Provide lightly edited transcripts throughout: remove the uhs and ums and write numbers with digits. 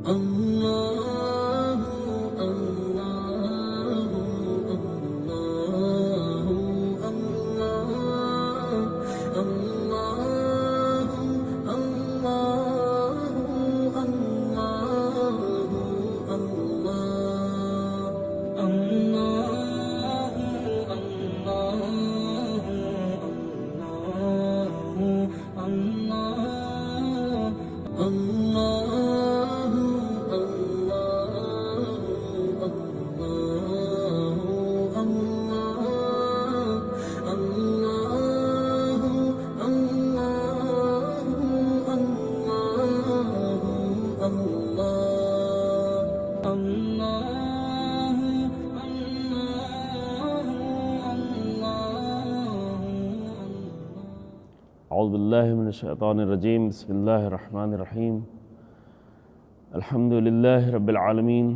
اللہ اللہ اللہ اللہ اعوذ باللہ من الشیطان الرجیم بسم اللہ الرحمن الرحیم الحمد للہ رب العالمین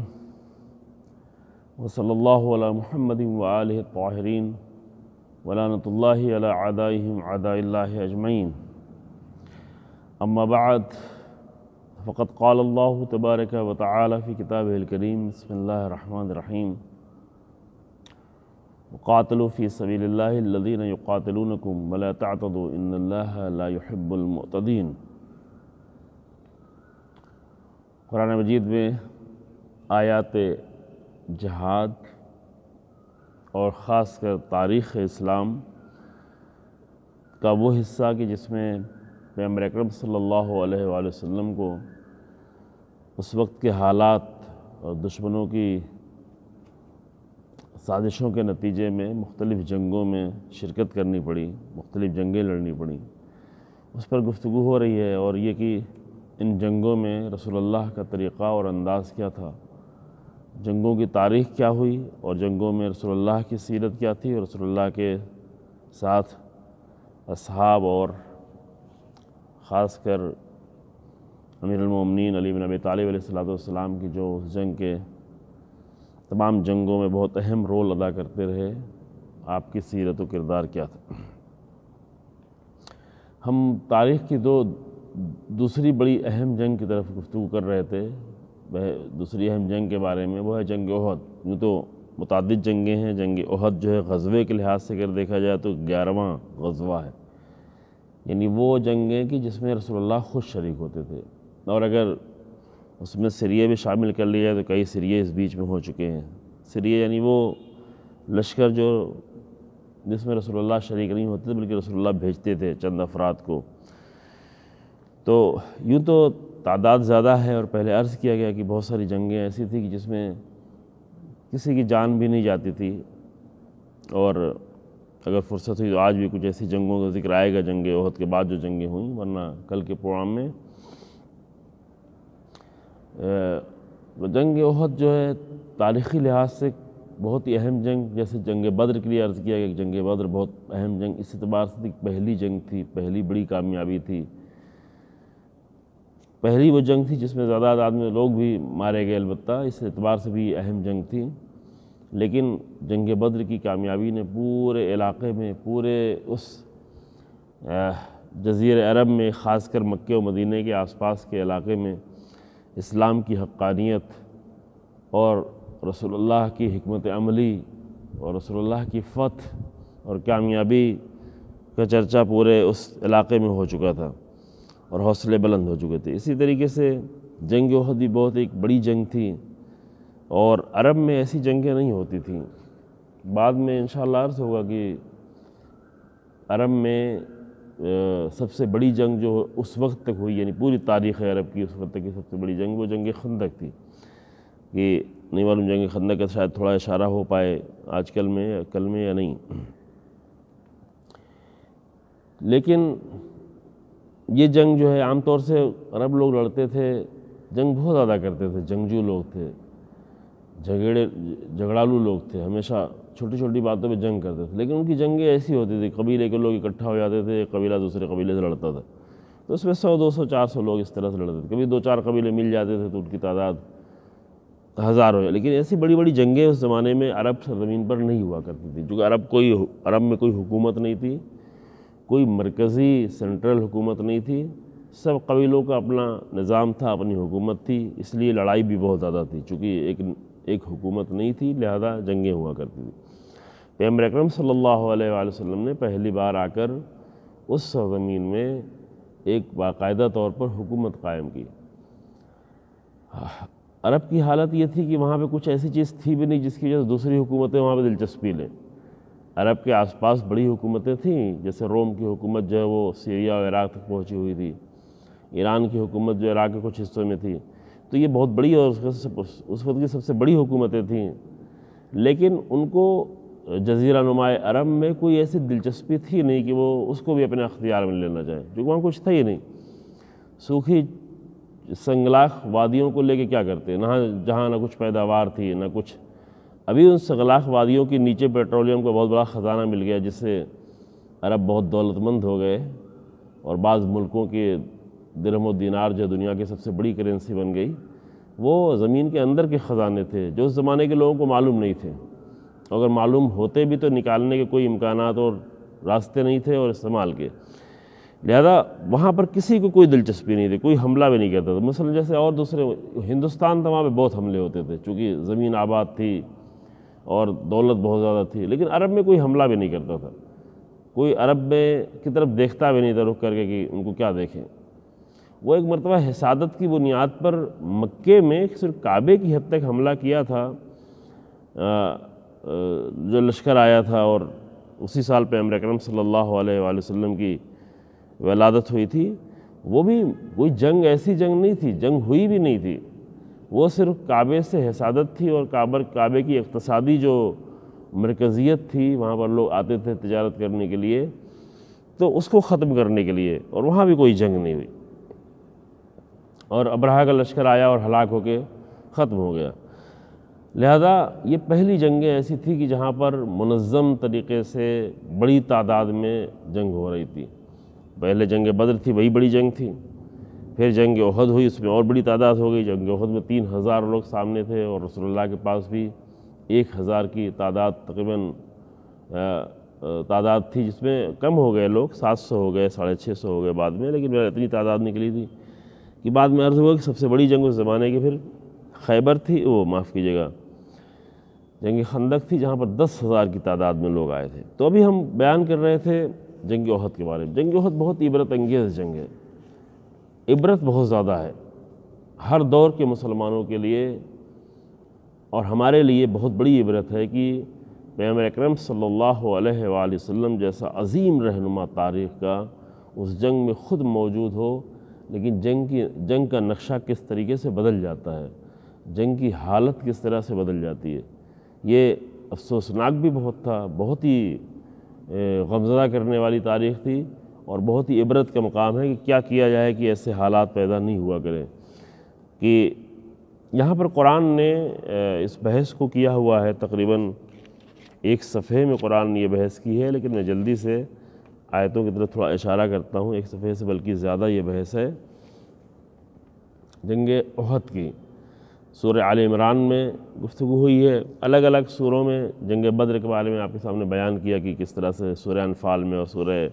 وصلی اللہ علی محمد وآلہ الطاہرین ولعنۃ اللہ علی اعدائہم اعداء اللہ اجمعین اما بعد فقد قال اللہ تبارک و تعالی فی کتابہ الکریم بسم اللہ الرحمن الرحیم وقاتلوا فی سبیل اللہ الذین یقاتلونکم ولا تعتدوا ان اللہ لا يحب المعتدین۔ قرآن مجید میں آیات جہاد اور خاص کر تاریخ اسلام کا وہ حصہ کہ جس میں پیغمبر اکرم صلی اللہ علیہ وآلہ وسلم کو اس وقت کے حالات اور دشمنوں کی سازشوں کے نتیجے میں مختلف جنگوں میں شرکت کرنی پڑی، مختلف جنگیں لڑنی پڑیں، اس پر گفتگو ہو رہی ہے، اور یہ کہ ان جنگوں میں رسول اللہ کا طریقہ اور انداز کیا تھا، جنگوں کی تاریخ کیا ہوئی، اور جنگوں میں رسول اللہ کی سیرت کیا تھی، اور رسول اللہ کے ساتھ اصحاب اور خاص کر امیر المومنین علی بن ابی طالب علیہ السلام کی جو اس جنگ کے تمام جنگوں میں بہت اہم رول ادا کرتے رہے، آپ کی سیرت و کردار کیا تھا۔ ہم تاریخ کی دوسری بڑی اہم جنگ کی طرف گفتگو کر رہے تھے، دوسری اہم جنگ کے بارے میں، وہ ہے جنگ احد۔ یوں تو متعدد جنگیں ہیں، جنگ احد جو ہے غزوے کے لحاظ سے اگر دیکھا جائے تو 11واں غزوہ ہے، یعنی وہ جنگیں کہ جس میں رسول اللہ خود شریک ہوتے تھے، اور اگر اس میں سریے بھی شامل کر لیا جائے تو کئی سریے اس بیچ میں ہو چکے ہیں۔ سریے یعنی وہ لشکر جس میں رسول اللہ شریک نہیں ہوتے تھے بلکہ رسول اللہ بھیجتے تھے چند افراد کو۔ تو یوں تو تعداد زیادہ ہے، اور پہلے عرض کیا گیا کہ بہت ساری جنگیں ایسی تھیں کہ جس میں کسی کی جان بھی نہیں جاتی تھی، اور اگر فرصت ہوئی تو آج بھی کچھ ایسی جنگوں کا ذکر آئے گا جنگ احد کے بعد جو جنگیں ہوئیں، ورنہ کل کے پروگرام میں جنگ احد جو ہے تاریخی لحاظ سے بہت ہی اہم جنگ، جیسے جنگ بدر کے لیے عرض کیا گیا کہ جنگ بدر بہت اہم جنگ اس اعتبار سے پہلی جنگ تھی، پہلی بڑی کامیابی تھی، پہلی وہ جنگ تھی جس میں زیادہ تعداد میں لوگ بھی مارے گئے، البتہ اس اعتبار سے بھی اہم جنگ تھی۔ لیکن جنگ بدر کی کامیابی نے پورے علاقے میں، پورے اس جزیرہ عرب میں، خاص کر مکہ و مدینہ کے آس پاس کے علاقے میں اسلام کی حقانیت اور رسول اللہ کی حکمت عملی اور رسول اللہ کی فتح اور کامیابی کا چرچا پورے اس علاقے میں ہو چکا تھا، اور حوصلے بلند ہو چکے تھے۔ اسی طریقے سے جنگ احد بھی بہت ایک بڑی جنگ تھی، اور عرب میں ایسی جنگیں نہیں ہوتی تھیں۔ بعد میں انشاءاللہ عرض ہوگا کہ عرب میں سب سے بڑی جنگ جو اس وقت تک ہوئی، یعنی پوری تاریخ عرب کی اس وقت تک کی سب سے بڑی جنگ، وہ جنگ خندق تھی۔ کہ نہیں معلوم جنگ خندق کا شاید تھوڑا اشارہ ہو پائے آج کل میں یا نہیں، لیکن یہ جنگ جو ہے عام طور سے عرب لوگ لڑتے تھے، جنگ بہت زیادہ کرتے تھے، جنگجو لوگ تھے، جھگڑالو لوگ تھے، ہمیشہ چھوٹی چھوٹی باتوں پہ جنگ کرتے تھے، لیکن ان کی جنگیں ایسی ہوتی تھی، قبیلے کے لوگ اکٹھا ہو جاتے تھے، ایک قبیلہ دوسرے قبیلے سے لڑتا تھا، تو اس میں 100 200 400 لوگ اس طرح سے لڑتے تھے، کبھی 2 4 قبیلے مل جاتے تھے تو ان کی تعداد ہزار ہو جائے، لیکن ایسی بڑی بڑی جنگیں اس زمانے میں عرب سرزمین پر نہیں ہوا کرتی تھی، چونکہ عرب میں کوئی حکومت نہیں تھی، کوئی مرکزی سینٹرل حکومت نہیں تھی، سب قبیلوں کا اپنا نظام تھا، اپنی حکومت تھی، اس لیے لڑائی بھی بہت زیادہ تھی، چونکہ ایک حکومت نہیں تھی، لہذا جنگیں ہوا کرتی تھی۔ پیغمبر اکرم صلی اللہ علیہ وآلہ وسلم نے پہلی بار آ کر اس سرزمین میں ایک باقاعدہ طور پر حکومت قائم کی۔ عرب کی حالت یہ تھی کہ وہاں پہ کچھ ایسی چیز تھی بھی نہیں جس کی وجہ سے دوسری حکومتیں وہاں پہ دلچسپی لیں۔ عرب کے آس پاس بڑی حکومتیں تھیں، جیسے روم کی حکومت جو ہے وہ سیریا اور عراق تک پہنچی ہوئی تھی، ایران کی حکومت جو عراق کے کچھ حصوں میں تھی، تو یہ بہت بڑی اور اس وقت کی سب سے بڑی حکومتیں تھیں، لیکن ان کو جزیرہ نما عرب میں کوئی ایسی دلچسپی تھی نہیں کہ وہ اس کو بھی اپنے اختیار میں لینا چاہیں، کیونکہ وہاں کچھ تھا ہی نہیں۔ سوکھی سنگلاخ وادیوں کو لے کے کیا کرتے، جہاں نہ کچھ پیداوار تھی نہ کچھ۔ ابھی ان سنگلاخ وادیوں کے نیچے پیٹرولیم کا بہت بڑا خزانہ مل گیا، جس سے عرب بہت دولت مند ہو گئے، اور بعض ملکوں کے درہم و دینار جو دنیا کی سب سے بڑی کرنسی بن گئی، وہ زمین کے اندر کے خزانے تھے جو اس زمانے کے لوگوں کو معلوم نہیں تھے، اگر معلوم ہوتے بھی تو نکالنے کے کوئی امکانات اور راستے نہیں تھے اور استعمال کے، لہذا وہاں پر کسی کو کوئی دلچسپی نہیں تھی، کوئی حملہ بھی نہیں کرتا تھا۔ مثلا جیسے اور دوسرے ہندوستان تھا، وہاں پہ بہت حملے ہوتے تھے چونکہ زمین آباد تھی اور دولت بہت زیادہ تھی، لیکن عرب میں کوئی حملہ بھی نہیں کرتا تھا، کوئی عرب میں کی طرف دیکھتا بھی نہیں تھا رخ کر کے کہ ان کو کیا دیکھیں۔ وہ ایک مرتبہ حسادت کی بنیاد پر مکے میں صرف کعبے کی حد تک حملہ کیا تھا، جو لشکر آیا تھا، اور اسی سال پیغمبر اکرم صلی اللہ علیہ وآلہ وسلم کی ولادت ہوئی تھی۔ وہ بھی کوئی جنگ، ایسی جنگ نہیں تھی، جنگ ہوئی بھی نہیں تھی، وہ صرف کعبے سے حسادت تھی، اور کعبے کی اقتصادی جو مرکزیت تھی، وہاں پر لوگ آتے تھے تجارت کرنے کے لیے، تو اس کو ختم کرنے کے لیے، اور وہاں بھی کوئی جنگ نہیں ہوئی، اور ابرہہ کا لشکر آیا اور ہلاک ہو کے ختم ہو گیا۔ لہذا یہ پہلی جنگیں ایسی تھی کہ جہاں پر منظم طریقے سے بڑی تعداد میں جنگ ہو رہی تھی۔ پہلے جنگ بدر تھی، وہی بڑی جنگ تھی، پھر جنگ احد ہوئی، اس میں اور بڑی تعداد ہو گئی۔ جنگ احد میں 3000 لوگ سامنے تھے، اور رسول اللہ کے پاس بھی 1000 کی تعداد تقریباً تعداد تھی، جس میں کم ہو گئے لوگ، 700 ہو گئے، 650 ہو گئے بعد میں، لیکن اتنی تعداد نکلی تھی کہ بعد میں عرض ہوا کہ سب سے بڑی جنگ اس زمانے کی پھر خیبر تھی، معاف کیجیے گا، جنگ خندق تھی، جہاں پر 10,000 کی تعداد میں لوگ آئے تھے۔ تو ابھی ہم بیان کر رہے تھے جنگ احد کے بارے میں۔ جنگ احد بہت عبرت انگیز جنگ ہے، عبرت بہت زیادہ ہے، ہر دور کے مسلمانوں کے لیے اور ہمارے لیے بہت بڑی عبرت ہے کہ پیغمبر اکرم صلی اللہ علیہ وآلہ وسلم جیسا عظیم رہنما تاریخ کا اس جنگ میں خود موجود ہو، لیکن جنگ کا نقشہ کس طریقے سے بدل جاتا ہے، جنگ کی حالت کس طرح سے بدل جاتی ہے۔ یہ افسوسناک بھی بہت تھا، بہت ہی غمزدہ کرنے والی تاریخ تھی، اور بہت ہی عبرت کا مقام ہے کہ کیا کیا جائے کہ ایسے حالات پیدا نہیں ہوا کریں۔ کہ یہاں پر قرآن نے اس بحث کو کیا ہوا ہے، تقریباً ایک صفحے میں قرآن نے یہ بحث کی ہے، لیکن میں جلدی سے آیتوں کی طرف تھوڑا اشارہ کرتا ہوں، ایک صفحے سے بلکہ زیادہ یہ بحث ہے جنگ احد کی۔ سورہ آل عمران میں گفتگو ہوئی ہے، الگ الگ سوروں میں جنگ بدر کے بارے میں آپ کے سامنے بیان کیا کہ کس طرح سے سورہ انفال میں اور سورہ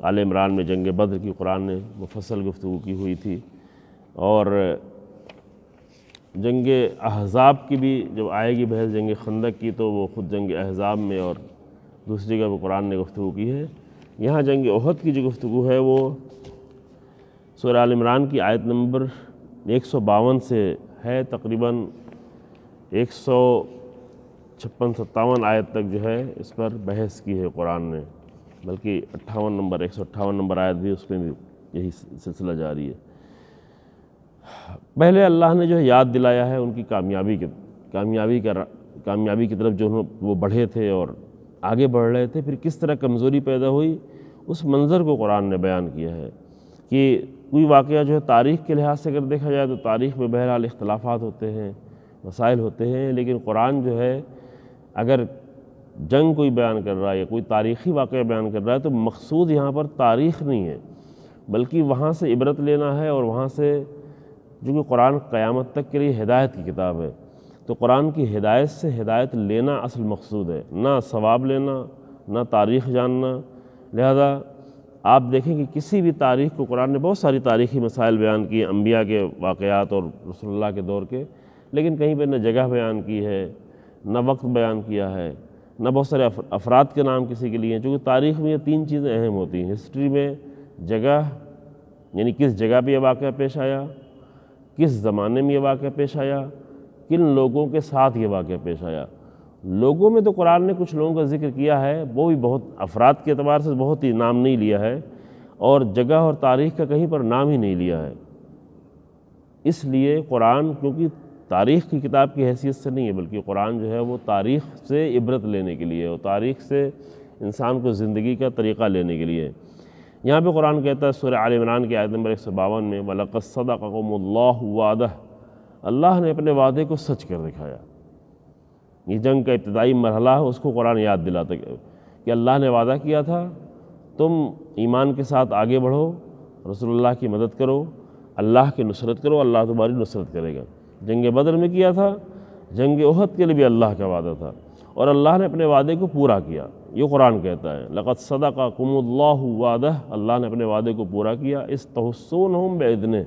آل عمران میں جنگ بدر کی قرآن نے مفصل گفتگو کی ہوئی تھی، اور جنگ احزاب کی بھی جب آئے گی بحث جنگ خندق کی تو وہ خود جنگ احزاب میں اور دوسری جگہ قرآن نے گفتگو کی ہے۔ یہاں جنگ احد کی جو گفتگو ہے وہ سورہ آل عمران کی آیت نمبر 152 سے ہے، تقریباً 156-57 آیت تک جو ہے اس پر بحث کی ہے قرآن نے، بلکہ 158 نمبر آیت بھی اس میں بھی یہی سلسلہ جاری ہے۔ پہلے اللہ نے جو ہے یاد دلایا ہے ان کی کامیابی کی طرف جو وہ بڑھے تھے اور آگے بڑھ رہے تھے، پھر کس طرح کمزوری پیدا ہوئی اس منظر کو قرآن نے بیان کیا ہے کہ کوئی واقعہ جو ہے تاریخ کے لحاظ سے اگر دیکھا جائے تو تاریخ میں بہرحال اختلافات ہوتے ہیں، مسائل ہوتے ہیں، لیکن قرآن جو ہے اگر جنگ کوئی بیان کر رہا ہے یا کوئی تاریخی واقعہ بیان کر رہا ہے تو مقصود یہاں پر تاریخ نہیں ہے، بلکہ وہاں سے عبرت لینا ہے، اور وہاں سے جو کہ قرآن قیامت تک کے لیے ہدایت کی کتاب ہے، تو قرآن کی ہدایت سے ہدایت لینا اصل مقصود ہے، نہ ثواب لینا، نہ تاریخ جاننا۔ لہذا آپ دیکھیں کہ کسی بھی تاریخ کو قرآن نے بہت ساری تاریخی مسائل بیان کی، انبیاء کے واقعات اور رسول اللہ کے دور کے، لیکن کہیں پہ نہ جگہ بیان کی ہے، نہ وقت بیان کیا ہے، نہ بہت سارے افراد کے نام کسی کے لیے ہیں، چونکہ تاریخ میں یہ تین چیزیں اہم ہوتی ہیں۔ ہسٹری میں جگہ، یعنی کس جگہ پہ یہ واقعہ پیش آیا، کس زمانے میں یہ واقعہ پیش آیا، کن لوگوں کے ساتھ یہ واقعہ پیش آیا۔ لوگوں میں تو قرآن نے کچھ لوگوں کا ذکر کیا ہے، وہ بھی بہت افراد کے اعتبار سے بہت ہی نام نہیں لیا ہے، اور جگہ اور تاریخ کا کہیں پر نام ہی نہیں لیا ہے۔ اس لیے قرآن کیونکہ تاریخ کی کتاب کی حیثیت سے نہیں ہے، بلکہ قرآن جو ہے وہ تاریخ سے عبرت لینے کے لیے اور تاریخ سے انسان کو زندگی کا طریقہ لینے کے لیے۔ یہاں پہ قرآن کہتا ہے سورہ آل عمران کی آیت نمبر 152 میں وَلَقَدْ صَدَقَكُمُ اللَّهُ وَعْدَهُ، اللہ نے اپنے وعدے کو سچ کر دکھایا۔ یہ جنگ کا ابتدائی مرحلہ ہے، اس کو قرآن یاد دلاتا ہے کہ اللہ نے وعدہ کیا تھا تم ایمان کے ساتھ آگے بڑھو، رسول اللہ کی مدد کرو، اللہ کی نصرت کرو، اللہ تمہاری نصرت کرے گا۔ جنگ بدر میں کیا تھا، جنگ احد کے لیے بھی اللہ کا وعدہ تھا، اور اللہ نے اپنے وعدے کو پورا کیا۔ یہ قرآن کہتا ہے لَقَدْ صَدَقَكُمُ اللَّهُ وَعْدَهُ، اللہ نے اپنے وعدے کو پورا کیا۔ اِذْ تَحُسُّونَهُم بِإِذْنِهِ،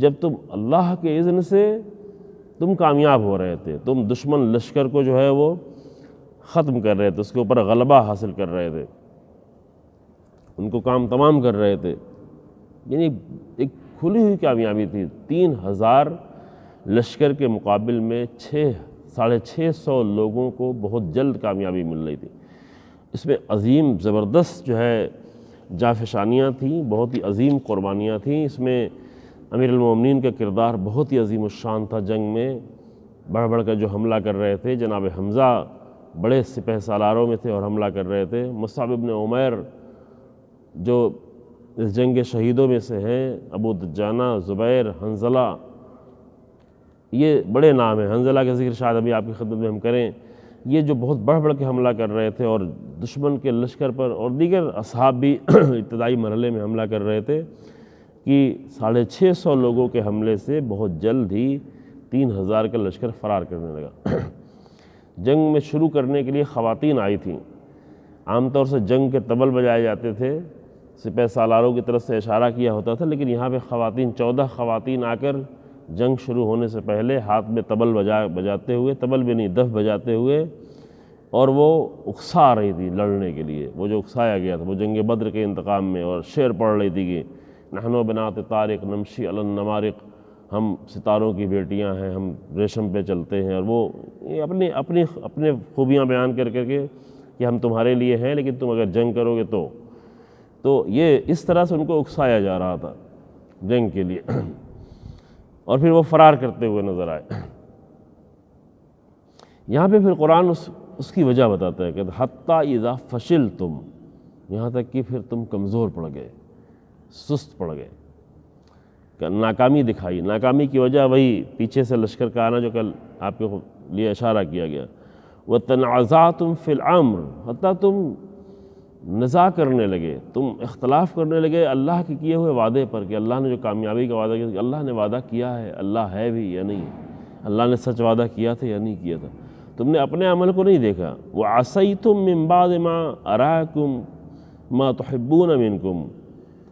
جب تم اللہ کے اذن سے تم کامیاب ہو رہے تھے، تم دشمن لشکر کو جو ہے وہ ختم کر رہے تھے، اس کے اوپر غلبہ حاصل کر رہے تھے، ان کو کام تمام کر رہے تھے، یعنی ایک کھلی ہوئی کامیابی تھی۔ 3000 لشکر کے مقابل میں 650 لوگوں کو بہت جلد کامیابی مل رہی تھی۔ اس میں عظیم زبردست جو ہے جانفشانیاں تھیں، بہت ہی عظیم قربانیاں تھیں۔ اس میں امیر المومنین کا کردار بہت ہی عظیم الشان تھا۔ جنگ میں بڑھ بڑھ کر جو حملہ کر رہے تھے، جناب حمزہ بڑے سپہ سالاروں میں تھے اور حملہ کر رہے تھے۔ مصعب ابن عمیر جو اس جنگ کے شہیدوں میں سے ہیں، ابو دجانہ، زبیر، حنظلہ، یہ بڑے نام ہیں۔ حنظلہ کا ذکر شاید ابھی آپ کی خدمت میں ہم کریں۔ یہ جو بہت بڑھ بڑھ کے حملہ کر رہے تھے اور دشمن کے لشکر پر، اور دیگر اصحاب بھی ابتدائی مرحلے میں حملہ کر رہے تھے، کہ 650 لوگوں کے حملے سے بہت جلد ہی 3000 کا لشکر فرار کرنے لگا۔ جنگ میں شروع کرنے کے لیے خواتین آئی تھیں۔ عام طور سے جنگ کے طبل بجائے جاتے تھے، سپہ سالاروں کی طرف سے اشارہ کیا ہوتا تھا، لیکن یہاں پہ خواتین 14 خواتین آ کر جنگ شروع ہونے سے پہلے ہاتھ میں طبل بجاتے ہوئے، طبل بھی نہیں دف بجاتے ہوئے، اور وہ اکسا رہی تھی لڑنے کے لیے۔ وہ جو اکسایا گیا تھا وہ جنگ بدر کے انتقام میں، اور شعر پڑھ رہی تھی کہ نحن بنات طارق نمشی علی النمارق، ہم ستاروں کی بیٹیاں ہیں، ہم ریشم پہ چلتے ہیں، اور وہ اپنے خوبیاں بیان کر کے کہ ہم تمہارے لیے ہیں، لیکن تم اگر جنگ کرو گے تو یہ اس طرح سے ان کو اکسایا جا رہا تھا جنگ کے لیے، اور پھر وہ فرار کرتے ہوئے نظر آئے۔ یہاں پہ پھر قرآن اس کی وجہ بتاتا ہے کہ حتیٰ اذا فشلتم، یہاں تک کہ پھر تم کمزور پڑ گئے، سست پڑ گئے، کہ ناکامی دکھائی۔ ناکامی کی وجہ وہی پیچھے سے لشکر کا آنا جو کل آپ کے لیے اشارہ کیا گیا۔ وَتَنَازَعْتُمْ فِي الْأَمْرِ، حتیٰ تم نزاع کرنے لگے، تم اختلاف کرنے لگے اللہ کے کیے ہوئے وعدے پر، کہ اللہ نے جو کامیابی کا وعدہ کیا، کہ اللہ نے وعدہ کیا ہے، اللہ ہے بھی یا نہیں، اللہ نے سچ وعدہ کیا تھا یا نہیں کیا تھا۔ تم نے اپنے عمل کو نہیں دیکھا۔ وَعَصَيْتُم مِّن بَعْدِ مَا أَرَاكُم مَّا تُحِبُّونَ مِنكُم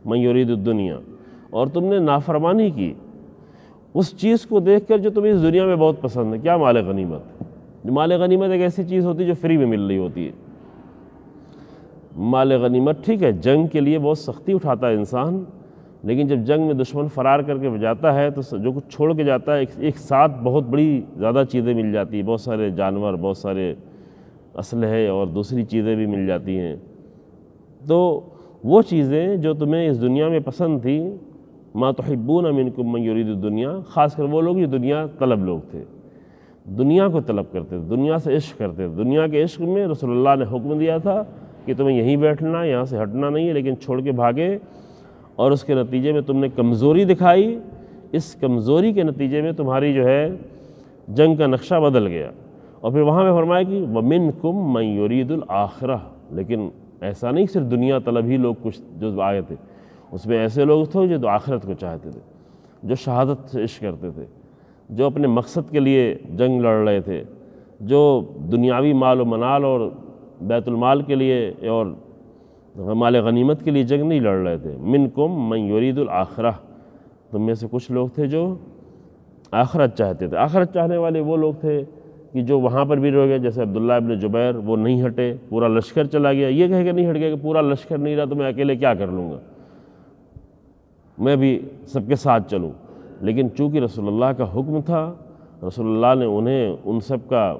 مَّن يُرِيدُ الدُّنْيَا، اور تم نے نافرمانی کی اس چیز کو دیکھ کر جو تمہیں اس دنیا میں بہت پسند ہے۔ کیا؟ مال غنیمت۔ مال غنیمت ایک ایسی چیز ہوتی ہے جو فری میں مل رہی ہوتی ہے۔ مال غنیمت ٹھیک ہے، جنگ کے لیے بہت سختی اٹھاتا ہے انسان، لیکن جب جنگ میں دشمن فرار کر کے جاتا ہے تو جو کچھ چھوڑ کے جاتا ہے، ایک ساتھ بہت بڑی زیادہ چیزیں مل جاتی ہیں، بہت سارے جانور، بہت سارے اسلحے اور دوسری چیزیں بھی مل جاتی ہیں۔ تو وہ چیزیں جو تمہیں اس دنیا میں پسند تھیں، ما تحبون منکم من یرید الدنیا، خاص کر وہ لوگ جو دنیا طلب لوگ تھے، دنیا کو طلب کرتے تھے، دنیا سے عشق کرتے تھے۔ دنیا کے عشق میں رسول اللہ نے حکم دیا تھا کہ تمہیں یہیں بیٹھنا، یہاں سے ہٹنا نہیں ہے، لیکن چھوڑ کے بھاگے، اور اس کے نتیجے میں تم نے کمزوری دکھائی۔ اس کمزوری کے نتیجے میں تمہاری جو ہے جنگ کا نقشہ بدل گیا۔ اور پھر وہاں میں فرمایا کہ وَمِنْكُمْ مَنْ يُرِيدُ الْآخِرَةَ، لیکن ایسا نہیں صرف دنیا طلب ہی لوگ کچھ جو آئے تھے، اس میں ایسے لوگ تھے جو آخرت کو چاہتے تھے، جو شہادت سے عشق کرتے تھے، جو اپنے مقصد کے لیے جنگ لڑ رہے تھے، جو دنیاوی مال و منال اور بیت المال کے لیے اور مال غنیمت کے لیے جنگ نہیں لڑ رہے تھے۔ منکم من یرید الآخرہ، تم میں سے کچھ لوگ تھے جو آخرت چاہتے تھے۔ آخرت چاہنے والے وہ لوگ تھے کہ جو وہاں پر بھی رہ گئے، جیسے عبداللہ ابن جبیر، وہ نہیں ہٹے، پورا لشکر چلا گیا، یہ کہہ کے نہیں ہٹ گیا کہ پورا لشکر نہیں رہا تو میں اکیلے کیا کر لوں گا، میں بھی سب کے ساتھ چلوں۔ لیکن چونکہ رسول اللہ کا حکم تھا، رسول اللہ نے انہیں ان سب کا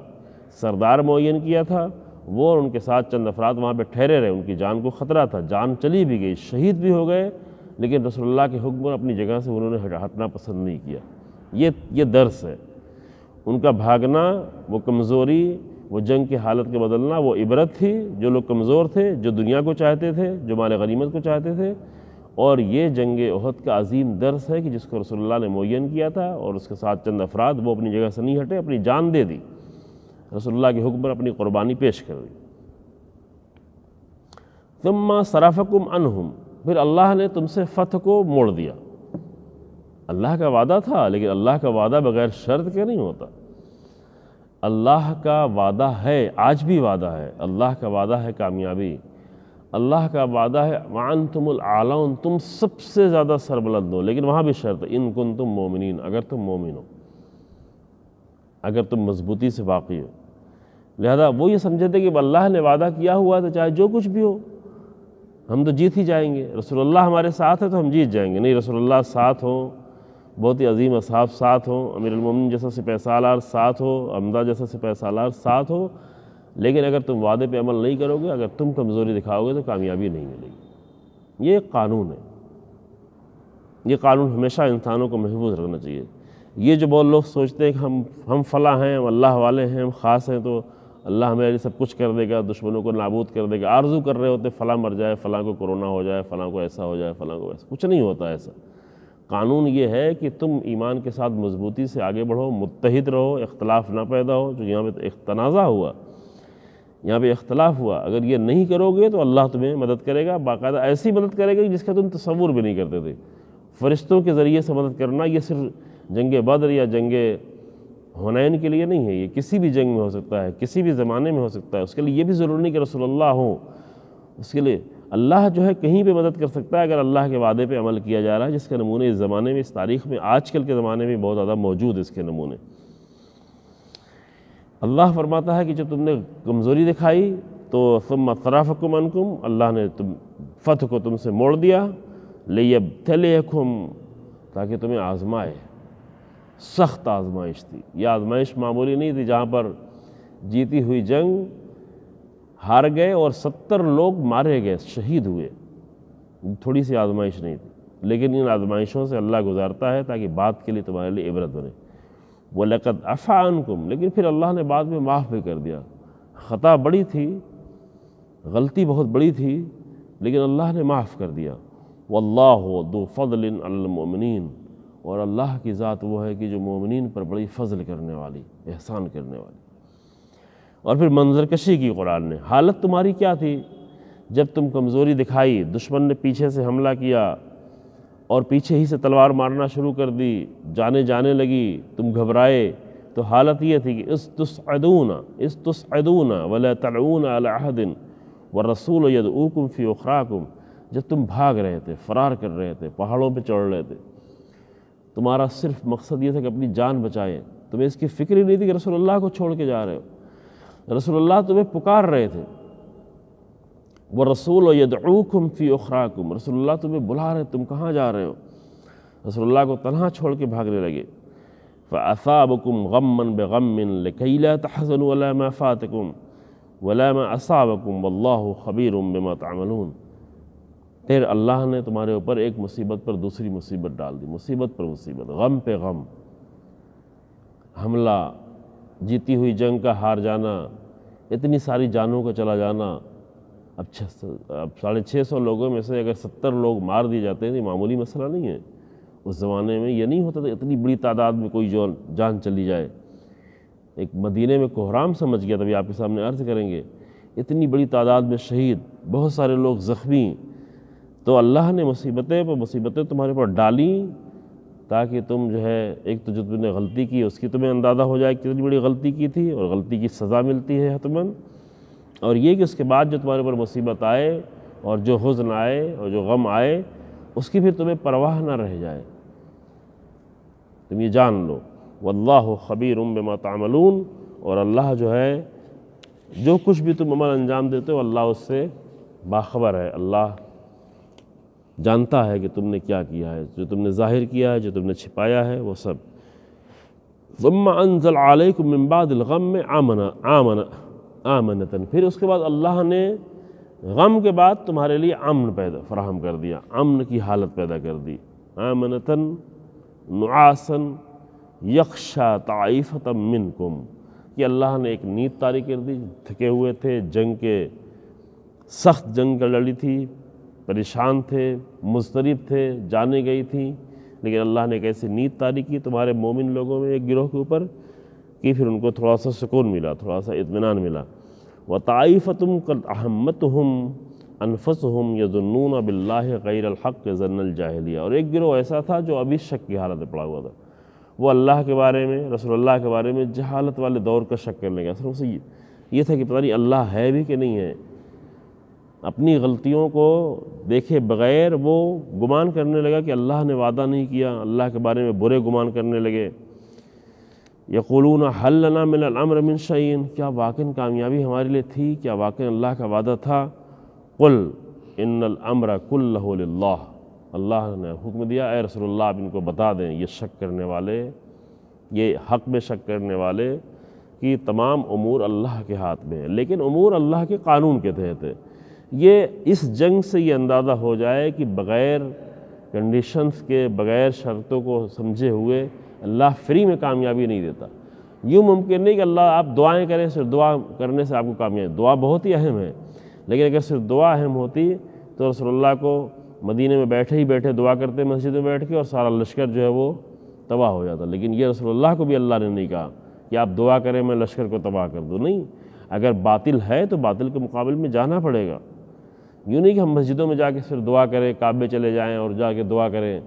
سردار معین کیا تھا، وہ اور ان کے ساتھ چند افراد وہاں پہ ٹھہرے رہے، ان کی جان کو خطرہ تھا، جان چلی بھی گئی، شہید بھی ہو گئے، لیکن رسول اللہ کے حکم پر اپنی جگہ سے انہوں نے ہٹنا پسند نہیں کیا۔ یہ درس ہے، ان کا بھاگنا، وہ کمزوری، وہ جنگ کی حالت کے بدلنا، وہ عبرت تھی۔ جو لوگ کمزور تھے، جو دنیا کو چاہتے تھے، جو مال غنیمت کو چاہتے تھے، اور یہ جنگ احد کا عظیم درس ہے کہ جس کو رسول اللہ نے معین کیا تھا، اور اس کے ساتھ چند افراد وہ اپنی جگہ سے نہیں ہٹے، اپنی جان دے دی، رسول اللہ کے حکم پر اپنی قربانی پیش کر دی۔ ثم صرفکم عنہم، پھر اللہ نے تم سے فتح کو موڑ دیا۔ اللہ کا وعدہ تھا، لیکن اللہ کا وعدہ بغیر شرط کے نہیں ہوتا۔ اللہ کا وعدہ ہے، آج بھی وعدہ ہے، اللہ کا وعدہ ہے کامیابی، اللہ کا وعدہ ہے وَأَنْتُمُ الْأَعْلَوْنَ، تم سب سے زیادہ سربلند ہو، لیکن وہاں بھی شرط ان کنتم مومنین، اگر تم مومن ہو، اگر تم مضبوطی سے واقعی ہو۔ لہذا وہ یہ سمجھتے تھے کہ اللہ نے وعدہ کیا ہوا تو چاہے جو کچھ بھی ہو ہم تو جیت ہی جائیں گے، رسول اللہ ہمارے ساتھ ہے تو ہم جیت جائیں گے۔ نہیں، رسول اللہ ساتھ ہوں، بہت ہی عظیم اصحاب ساتھ ہوں، امیر المومنین جیسا سپہ سالار ساتھ ہو، حمزہ جیسا سپہ سالار ساتھ ہو، لیکن اگر تم وعدے پہ عمل نہیں کرو گے، اگر تم کمزوری دکھاؤ گے تو کامیابی نہیں ملے گی۔ یہ ایک قانون ہے، یہ قانون ہمیشہ انسانوں کو محفوظ رکھنا چاہیے۔ یہ جو بہت لوگ سوچتے ہیں کہ ہم فلاں ہیں، ہم اللہ والے ہیں، ہم خاص ہیں تو اللہ ہمارے لیے سب کچھ کر دے گا، دشمنوں کو نابود کر دے گا، آرزو کر رہے ہوتے فلاں مر جائے، فلاں کو کورونا ہو جائے، فلاں کو ایسا ہو جائے، فلاں کو ایسا، کچھ نہیں ہوتا ایسا۔ قانون یہ ہے کہ تم ایمان کے ساتھ مضبوطی سے آگے بڑھو، متحد رہو، اختلاف نہ پیدا ہو۔ جو یہاں پہ تنازع ہوا، یہاں پہ اختلاف ہوا، اگر یہ نہیں کرو گے تو اللہ تمہیں مدد کرے گا، باقاعدہ ایسی مدد کرے گا جس کا تم تصور بھی نہیں کرتے تھے۔ فرشتوں کے ذریعے سے مدد کرنا، یہ صرف جنگ بدر یا جنگ حنین کے لیے نہیں ہے، یہ کسی بھی جنگ میں ہو سکتا ہے، کسی بھی زمانے میں ہو سکتا ہے۔ اس کے لیے یہ بھی ضروری نہیں کہ رسول اللہ ہوں، اس کے لیے اللہ جو ہے کہیں پہ مدد کر سکتا ہے اگر اللہ کے وعدے پہ عمل کیا جا رہا ہے، جس کے نمونے اس زمانے میں، اس تاریخ میں، آج کل کے زمانے میں بہت زیادہ موجود ہے اس کے نمونے۔ اللہ فرماتا ہے کہ جب تم نے کمزوری دکھائی تو ثم صرفکم عنکم، اللہ نے فتح کو تم سے موڑ دیا، لیبتلیکم، تاکہ تمہیں آزمائے۔ سخت آزمائش تھی، یہ آزمائش معمولی نہیں تھی، جہاں پر جیتی ہوئی جنگ ہار گئے اور 70 لوگ مارے گئے، شہید ہوئے، تھوڑی سی آزمائش نہیں تھی، لیکن ان آزمائشوں سے اللہ گزارتا ہے تاکہ بعد کے لیے تمہارے لیے عبرت بنے۔ وَلَقَدْ عَفَا عَنْكُمْ، لیکن پھر اللہ نے بعد میں معاف بھی کر دیا۔ خطا بڑی تھی، غلطی بہت بڑی تھی، لیکن اللہ نے معاف کر دیا۔ وَاللَّهُ ذُو فَضْلٍ عَلَى الْمُؤْمِنِينَ، اور اللہ کی ذات وہ ہے کہ جو مومنین پر بڑی فضل کرنے والی، احسان کرنے والی۔ اور پھر منظر کشی کی قرآن نے، حالت تمہاری کیا تھی جب تم کمزوری دکھائی، دشمن نے پیچھے سے حملہ کیا اور پیچھے ہی سے تلوار مارنا شروع کر دی، جانے جانے لگی، تم گھبرائے، تو حالت یہ تھی کہ استصعدون ولا تلعون علی احد والرسول یدعوکم فی اخراکم، جب تم بھاگ رہے تھے، فرار کر رہے تھے، پہاڑوں پہ چڑھ رہے تھے، تمہارا صرف مقصد یہ تھا کہ اپنی جان بچائیں، تمہیں اس کی فکر ہی نہیں تھی کہ رسول اللہ کو چھوڑ کے جا رہے ہو، رسول اللہ تمہیں پکار رہے تھے، وَالرَّسُولُ يَدْعُوكُمْ فِي أُخْرَاكُمْ، رسول اللہ تمہیں بلا رہے، تم کہاں جا رہے ہو، رسول اللہ کو تنہا چھوڑ کے بھاگنے لگے۔ فَأَثَابَكُمْ غَمًّا بِغَمٍّ لِكَيْ لَا تَحْزَنُوا عَلَىٰ مَا فَاتَكُمْ وَلَا مَا أَصَابَكُمْ وَاللَّهُ خَبِيرٌ بِمَا تَعْمَلُونَ، پھر اللہ نے تمہارے اوپر ایک مصیبت پر دوسری مصیبت ڈال دی، مصیبت پر مصیبت، غم پہ غم، حملہ، جیتی ہوئی جنگ کا ہار جانا، اتنی ساری جانوں کا چلا جانا۔ اب 650 لوگوں میں سے اگر 70 لوگ مار دیے جاتے ہیں تو معمولی مسئلہ نہیں ہے، اس زمانے میں یہ نہیں ہوتا تھا اتنی بڑی تعداد میں کوئی جان چلی جائے۔ ایک مدینے میں کوہرام سمجھ گیا، تبھی آپ کے سامنے عرض کریں گے، اتنی بڑی تعداد میں شہید، بہت سارے لوگ زخمی، تو اللہ نے مصیبتیں پر مصیبتیں تمہارے پر ڈالیں تاکہ تم جو ہے، ایک تو جو تم نے غلطی کی اس کی تمہیں اندازہ ہو جائے کتنی بڑی غلطی کی تھی اور غلطی کی سزا ملتی ہے حتماً، اور یہ کہ اس کے بعد جو تمہارے پر مصیبت آئے اور جو حزن آئے اور جو غم آئے اس کی پھر تمہیں پرواہ نہ رہ جائے، تم یہ جان لو۔ واللہ خبیر بما تعملون، اور اللہ جو ہے جو کچھ بھی تم عمل انجام دیتے ہو اللہ اس سے باخبر ہے، اللہ جانتا ہے کہ تم نے کیا کیا ہے، جو تم نے ظاہر کیا ہے، جو تم نے چھپایا ہے، وہ سب۔ ثم انزل علیکم من بعد الغم آمنۃ، پھر اس کے بعد اللہ نے غم کے بعد تمہارے لیے امن فراہم کر دیا، امن کی حالت پیدا کر دی۔ آمنۃ نعاسا یخشی طائفۃ منکم، کہ اللہ نے ایک نیند طاری کر دی، تھکے ہوئے تھے، جنگ کے سخت جنگ کا لڑی تھی، پریشان تھے، مضطرب تھے، جانیں گئی تھیں، لیکن اللہ نے ایک ایسی نیند طاری کی تمہارے مومن لوگوں میں ایک گروہ کے اوپر کہ پھر ان کو تھوڑا سا سکون ملا، تھوڑا سا اطمینان ملا۔ وَطَائِفَةٌ قَدْ أَهَمَّتْهُمْ أَنفُسُهُمْ يَظُنُّونَ بِاللَّهِ غَيْرَ الْحَقِّ ظَنَّ الْجَاهِلِيَّةِ، اور ایک گروہ ایسا تھا جو ابھی شک کی حالت میں پڑا ہوا تھا، وہ اللہ کے بارے میں، رسول اللہ کے بارے میں جہالت والے دور کا شک کرنے گیا۔ اصل سے یہ تھا کہ پتہ نہیں اللہ ہے بھی کہ نہیں ہے، اپنی غلطیوں کو دیکھے بغیر وہ گمان کرنے لگا کہ اللہ نے وعدہ نہیں کیا، اللہ کے بارے میں برے گمان کرنے لگے۔ یقولون حل لنا من الامر من شیء، کیا واقعاً کامیابی ہمارے لیے تھی، کیا واقعاً اللہ کا وعدہ تھا؟ قل ان الامر کلہ للہ، اللہ نے حکم دیا اے رسول اللہ آپ ان کو بتا دیں، یہ شک کرنے والے، یہ حق میں شک کرنے والے کہ تمام امور اللہ کے ہاتھ میں ہیں، لیکن امور اللہ کے قانون کے تحت ہے۔ یہ اس جنگ سے یہ اندازہ ہو جائے کہ بغیر کنڈیشنز کے، بغیر شرطوں کو سمجھے ہوئے اللہ فری میں کامیابی نہیں دیتا۔ یوں ممکن نہیں کہ اللہ آپ دعائیں کریں، صرف دعا کرنے سے آپ کو کامیابی، دعا بہت ہی اہم ہے، لیکن اگر صرف دعا اہم ہوتی تو رسول اللہ کو مدینے میں بیٹھے ہی بیٹھے دعا کرتے مسجد میں بیٹھ کے اور سارا لشکر جو ہے وہ تباہ ہو جاتا، لیکن یہ رسول اللہ کو بھی اللہ نے نہیں کہا کہ آپ دعا کریں میں لشکر کو تباہ کر دوں، نہیں، اگر باطل ہے تو باطل کے مقابل میں جانا پڑے گا۔ یوں نہیں کہ ہم مسجدوں میں جا کے صرف دعا کریں، کعبے چلے جائیں اور جا کے دعا کریں،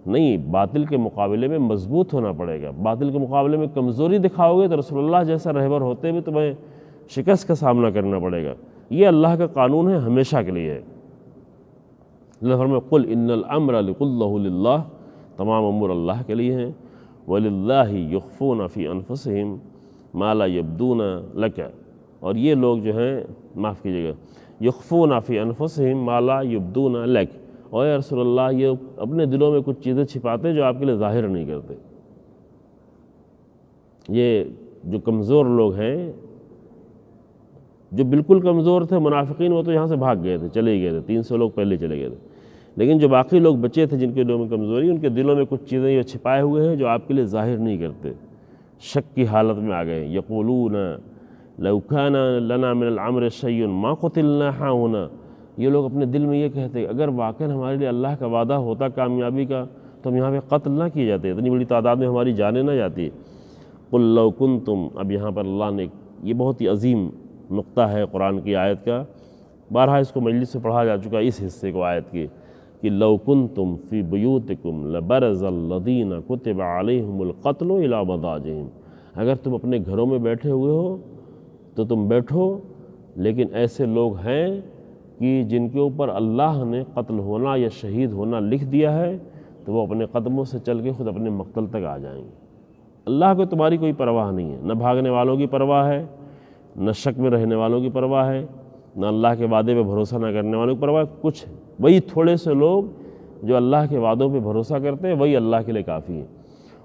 نہیں، باطل کے مقابلے میں مضبوط ہونا پڑے گا۔ باطل کے مقابلے میں کمزوری دکھاؤ گے تو رسول اللہ جیسا رہبر ہوتے بھی تمہیں شکست کا سامنا کرنا پڑے گا۔ یہ اللہ کا قانون ہے، ہمیشہ کے لیے ہے۔ اللہ فرمائے قل ان الامر کلہ للہ، تمام امور اللہ کے لیے ہیں۔ وَلِلَّهِ يُخْفُونَ فِي أَنفُسِهِمْ مَا لَا يَبْدُونَ لَكَ، اور یہ لوگ جو ہیں، معاف کیجیے گا، یخفون فی انفسہم ما لا یبدون لک، اور یا رسول اللہ یہ اپنے دلوں میں کچھ چیزیں چھپاتے ہیں جو آپ کے لیے ظاہر نہیں کرتے۔ یہ جو کمزور لوگ ہیں، جو بالکل کمزور تھے منافقین، وہ تو یہاں سے بھاگ گئے تھے، چلے ہی گئے تھے، 300 لوگ پہلے چلے گئے تھے، لیکن جو باقی لوگ بچے تھے جن کے دلوں میں کمزوری، ان کے دلوں میں کچھ چیزیں یہ چھپائے ہوئے ہیں جو آپ کے لیے ظاہر نہیں کرتے، شک کی حالت میں آ گئے۔ یقولون لو کان لنا من الامر شیء ما قتلنا ہاہنا، یہ لوگ اپنے دل میں یہ کہتے ہیں اگر واقعاً ہمارے لیے اللہ کا وعدہ ہوتا کامیابی کا تو ہم یہاں پہ قتل نہ کیے جاتے، اتنی بڑی تعداد میں ہماری جانیں نہ جاتی۔ قل لو کنتم، اب یہاں پر اللہ نے، یہ بہت ہی عظیم نقطہ ہے قرآن کی آیت کا، بارہا اس کو مجلس سے پڑھا جا چکا اس حصے کو آیت کی، کہ لو کنتم فی بیوتکم لبرز الذین کتب علیہم القتل الی مضاجعہم، اگر تم اپنے گھروں میں بیٹھے ہوئے ہو تو تم بیٹھو، لیکن ایسے لوگ ہیں کہ جن کے اوپر اللہ نے قتل ہونا یا شہید ہونا لکھ دیا ہے تو وہ اپنے قدموں سے چل کے خود اپنے مقتل تک آ جائیں گے۔ اللہ کو تمہاری کوئی پرواہ نہیں ہے، نہ بھاگنے والوں کی پرواہ ہے، نہ شک میں رہنے والوں کی پرواہ ہے، نہ اللہ کے وعدے پہ بھروسہ نہ کرنے والوں کی پرواہ، کچھ وہی تھوڑے سے لوگ جو اللہ کے وعدوں پہ بھروسہ کرتے ہیں وہی اللہ کے لیے کافی ہیں،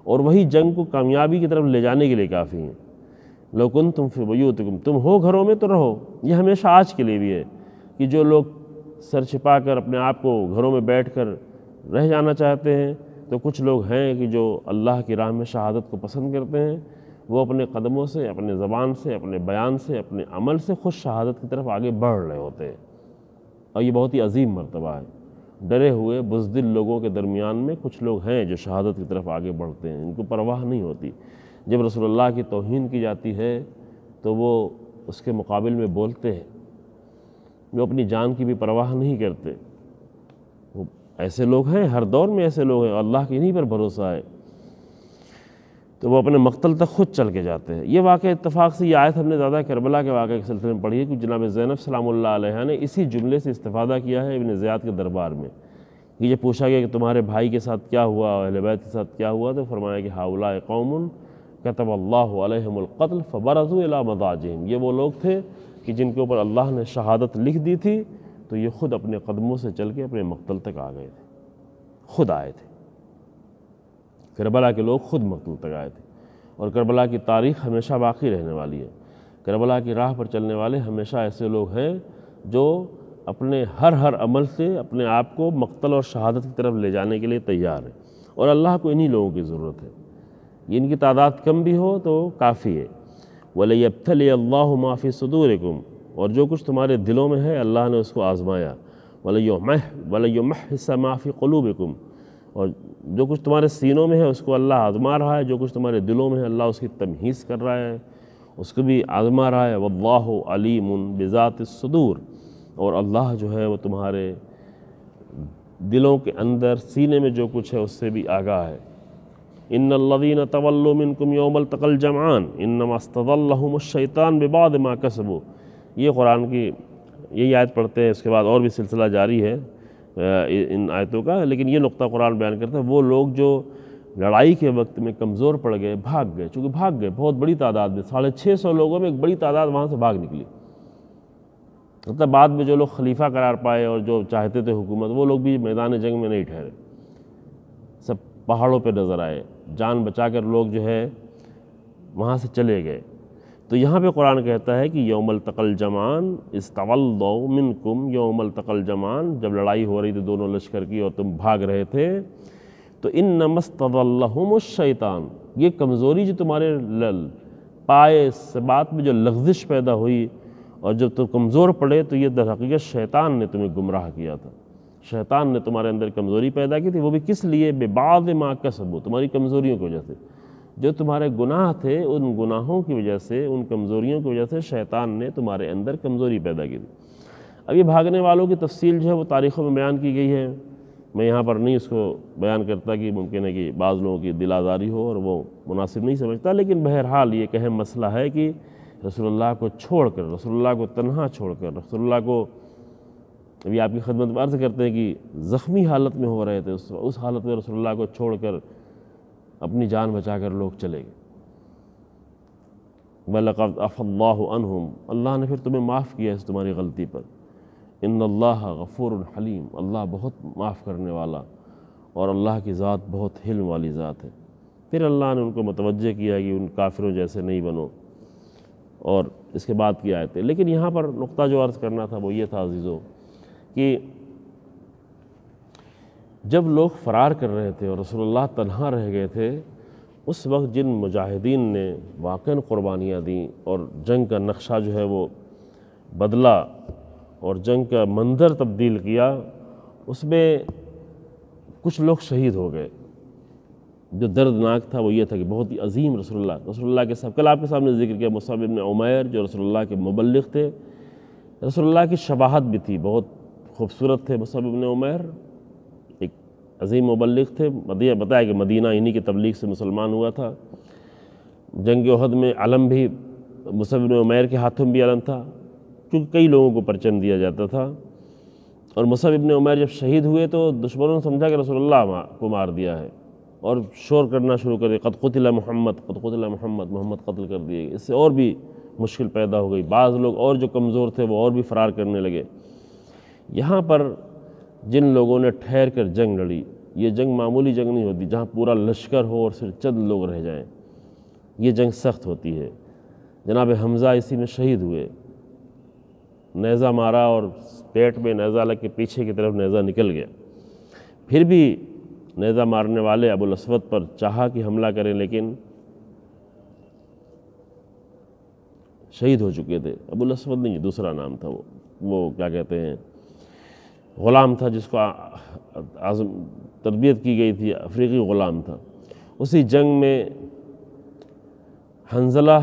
اور وہی جنگ کو کامیابی کی طرف لے جانے کے لیے کافی ہیں۔ لو کنتم فی بیوتکم، تم ہو گھروں میں تو رہو، یہ ہمیشہ آج کے لیے بھی ہے کہ جو لوگ سر چھپا کر اپنے آپ کو گھروں میں بیٹھ کر رہ جانا چاہتے ہیں، تو کچھ لوگ ہیں کہ جو اللہ کی راہ میں شہادت کو پسند کرتے ہیں، وہ اپنے قدموں سے، اپنے زبان سے، اپنے بیان سے، اپنے عمل سے خود شہادت کی طرف آگے بڑھ رہے ہوتے ہیں، اور یہ بہت ہی عظیم مرتبہ ہے۔ ڈرے ہوئے بزدل لوگوں کے درمیان میں کچھ لوگ ہیں جو شہادت کی طرف آگے بڑھتے ہیں، ان کو پرواہ نہیں ہوتی۔ جب رسول اللہ کی توہین کی جاتی ہے تو وہ اس کے مقابل میں بولتے ہیں، وہ اپنی جان کی بھی پرواہ نہیں کرتے۔ وہ ایسے لوگ ہیں، ہر دور میں ایسے لوگ ہیں، اللہ کی انہی پر بھروسہ ہے۔ تو وہ اپنے مقتل تک خود چل کے جاتے ہیں۔ یہ واقعہ اتفاق سے یہ آیت ہم نے زیادہ کربلا کے واقعے کے سلسلے میں پڑھی ہے کہ جناب زینب سلام اللہ علیہ نے اسی جملے سے استفادہ کیا ہے ابن زیاد کے دربار میں۔ یہ جب پوچھا گیا کہ تمہارے بھائی کے ساتھ کیا ہوا اور اہل بیت کے ساتھ کیا ہوا، تو فرمایا کہ ہؤلاء قوم کتب اللہ علیہم القتل فبرزوا الی مضاجعہم، یہ وہ لوگ تھے کہ جن کے اوپر اللہ نے شہادت لکھ دی تھی، تو یہ خود اپنے قدموں سے چل کے اپنے مقتل تک آ گئے تھے، خود آئے تھے۔ کربلا کے لوگ خود مقتل تک آئے تھے، اور کربلا کی تاریخ ہمیشہ باقی رہنے والی ہے۔ کربلا کی راہ پر چلنے والے ہمیشہ ایسے لوگ ہیں جو اپنے ہر عمل سے اپنے آپ کو مقتل اور شہادت کی طرف لے جانے کے لیے تیار ہے، اور اللہ کو انہی لوگوں کی ضرورت ہے۔ ان کی تعداد کم بھی ہو تو کافی ہے۔ وَلِيَبْتَلِيَ اللَّهُ مَا فِي صُدُورِكُمْ، اور جو کچھ تمہارے دلوں میں ہے اللہ نے اس کو آزمایا۔ وَلِيُمَحِّصَ مَا فِي قُلُوبِكُمْ، اور جو کچھ تمہارے سینوں میں ہے اس کو اللہ آزما رہا ہے، جو کچھ تمہارے دلوں میں ہے اللہ اس کی تمحیص کر رہا ہے، اس کو بھی آزما رہا ہے۔ وَاللَّهُ عَلِيمٌ بِذَاتِ الصُّدُورِ، اور اللہ جو ہے وہ تمہارے دلوں کے اندر سینے میں جو کچھ ہے اس سے بھی آگاہ ہے۔ ان الذین تولوا منکم یوم التقى الجمعان انما استظلهم الشیطان ببعض ما کسبوا، یہ قرآن کی یہی آیت پڑھتے ہیں، اس کے بعد اور بھی سلسلہ جاری ہے ان آیتوں کا، لیکن یہ نقطہ قرآن بیان کرتا ہے وہ لوگ جو لڑائی کے وقت میں کمزور پڑ گئے، بھاگ گئے، چونکہ بھاگ گئے بہت بڑی تعداد میں، 650 لوگوں میں ایک بڑی تعداد وہاں سے بھاگ نکلی، مطلب بعد میں جو لوگ خلیفہ قرار پائے اور جو چاہتے تھے حکومت، وہ لوگ بھی میدان جنگ میں نہیں ٹھہرے، سب پہاڑوں پہ نظر آئے، جان بچا کر لوگ جو ہے وہاں سے چلے گئے۔ تو یہاں پہ قرآن کہتا ہے کہ یوم التقى الجمعان اذ تولوا منکم یوم التقى الجمعان، جب لڑائی ہو رہی تھی دونوں لشکر کی اور تم بھاگ رہے تھے، تو انما استظلهم الشیطان، یہ کمزوری جو تمہارے پائے ثبات میں جو لغزش پیدا ہوئی اور جب تم کمزور پڑے، تو یہ در حقیقت شیطان نے تمہیں گمراہ کیا تھا، شیطان نے تمہارے اندر کمزوری پیدا کی تھی، وہ بھی کس لیے؟ ببعض ما کسبوا، تمہاری کمزوریوں کی وجہ سے، جو تمہارے گناہ تھے ان گناہوں کی وجہ سے، ان کمزوریوں کی وجہ سے شیطان نے تمہارے اندر کمزوری پیدا کی تھی۔ اب یہ بھاگنے والوں کی تفصیل جو ہے وہ تاریخوں میں بیان کی گئی ہے، میں یہاں پر نہیں اس کو بیان کرتا کہ ممکن ہے کہ بعض لوگوں کی دل آزاری ہو اور وہ مناسب نہیں سمجھتا، لیکن بہرحال یہ ایک اہم مسئلہ ہے کہ رسول اللہ کو چھوڑ کر، رسول اللہ کو تنہا چھوڑ کر، رسول اللہ کو ابھی آپ کی خدمت میں عرض کرتے ہیں کہ زخمی حالت میں ہو رہے تھے، اس حالت میں رسول اللہ کو چھوڑ کر اپنی جان بچا کر لوگ چلے گئے۔ وَلَقَدْ عَفَا اللَّهُ عَنْهُمْ، اللہ نے پھر تمہیں معاف کیا اس تمہاری غلطی پر۔ ان اللہ غفور حلیم، اللہ بہت معاف کرنے والا اور اللہ کی ذات بہت حلم والی ذات ہے۔ پھر اللہ نے ان کو متوجہ کیا کہ ان کافروں جیسے نہیں بنو، اور اس کے بعد کی آیتیں۔ لیکن یہاں پر نقطہ جو عرض کرنا تھا وہ یہ تھا عزیزو کہ جب لوگ فرار کر رہے تھے اور رسول اللہ تنہا رہ گئے تھے، اس وقت جن مجاہدین نے واقعاً قربانیاں دیں اور جنگ کا نقشہ جو ہے وہ بدلا اور جنگ کا منظر تبدیل کیا، اس میں کچھ لوگ شہید ہو گئے۔ جو دردناک تھا وہ یہ تھا کہ بہت ہی عظیم رسول اللہ کے ساتھ، کل آپ کے سامنے ذکر کیا مصعب بن عمیر جو رسول اللہ کے مبلغ تھے، رسول اللہ کی شباہت بھی تھی، بہت خوبصورت تھے مصعب بن عمیر، ایک عظیم مبلغ تھے، بتایا کہ مدینہ انہی کی تبلیغ سے مسلمان ہوا تھا۔ جنگ احد میں علم بھی مصعب بن عمیر کے ہاتھوں میں بھی علم تھا، کیونکہ کئی لوگوں کو پرچم دیا جاتا تھا، اور مصعب بن عمیر جب شہید ہوئے تو دشمنوں نے سمجھا کہ رسول اللہ کو مار دیا ہے اور شور کرنا شروع کر دیا، قد قتل محمد، قد قتل محمد، محمد قتل کر دیے۔ اس سے اور بھی مشکل پیدا ہو گئی، بعض لوگ اور جو کمزور تھے وہ اور بھی فرار کرنے لگے۔ یہاں پر جن لوگوں نے ٹھہر کر جنگ لڑی، یہ جنگ معمولی جنگ نہیں ہوتی جہاں پورا لشکر ہو اور صرف چند لوگ رہ جائیں، یہ جنگ سخت ہوتی ہے۔ جناب حمزہ اسی میں شہید ہوئے، نیزہ مارا اور پیٹ میں نیزہ لگ کے پیچھے کی طرف نیزہ نکل گیا، پھر بھی نیزہ مارنے والے ابو الاسود پر چاہا کہ حملہ کریں لیکن شہید ہو چکے تھے۔ ابو الاسود نہیں، دوسرا نام تھا، وہ کیا کہتے ہیں، غلام تھا جس کو تربیت کی گئی تھی، افریقی غلام تھا۔ اسی جنگ میں حنظلہ